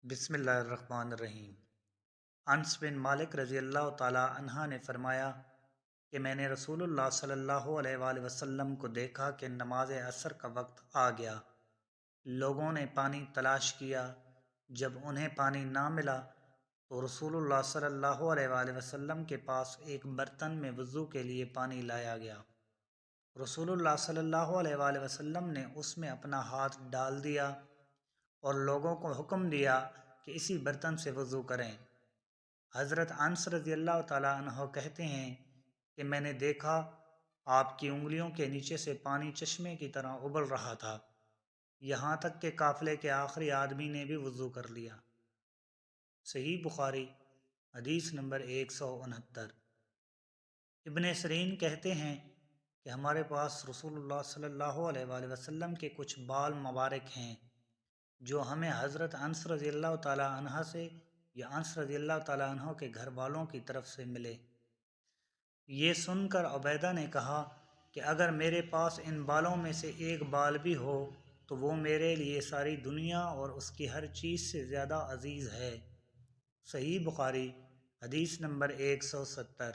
بسم اللہ الرحمن الرحیم۔ انس بن مالک رضی اللہ تعالیٰ عنہ نے فرمایا کہ میں نے رسول اللہ صلی اللہ علیہ وآلہ وسلم کو دیکھا کہ نماز عصر کا وقت آ گیا۔ لوگوں نے پانی تلاش کیا۔ جب انہیں پانی نہ ملا تو رسول اللہ صلی اللہ علیہ وآلہ وسلم کے پاس ایک برتن میں وضو کے لیے پانی لایا گیا۔ رسول اللہ صلی اللہ علیہ وآلہ وسلم نے اس میں اپنا ہاتھ ڈال دیا اور لوگوں کو حکم دیا کہ اسی برتن سے وضو کریں۔ حضرت انس رضی اللہ تعالیٰ عنہ کہتے ہیں کہ میں نے دیکھا آپ کی انگلیوں کے نیچے سے پانی چشمے کی طرح ابل رہا تھا، یہاں تک کہ قافلے کے آخری آدمی نے بھی وضو کر لیا۔ صحیح بخاری حدیث نمبر 169۔ ابن سیرین کہتے ہیں کہ ہمارے پاس رسول اللہ صلی اللہ علیہ وآلہ وسلم کے کچھ بال مبارک ہیں جو ہمیں حضرت انس رضی اللہ تعالیٰ عنہ سے یا انس رضی اللہ تعالیٰ عنہ کے گھر والوں کی طرف سے ملے۔ یہ سن کر عبیدہ نے کہا کہ اگر میرے پاس ان بالوں میں سے ایک بال بھی ہو تو وہ میرے لیے ساری دنیا اور اس کی ہر چیز سے زیادہ عزیز ہے۔ صحیح بخاری حدیث نمبر 170۔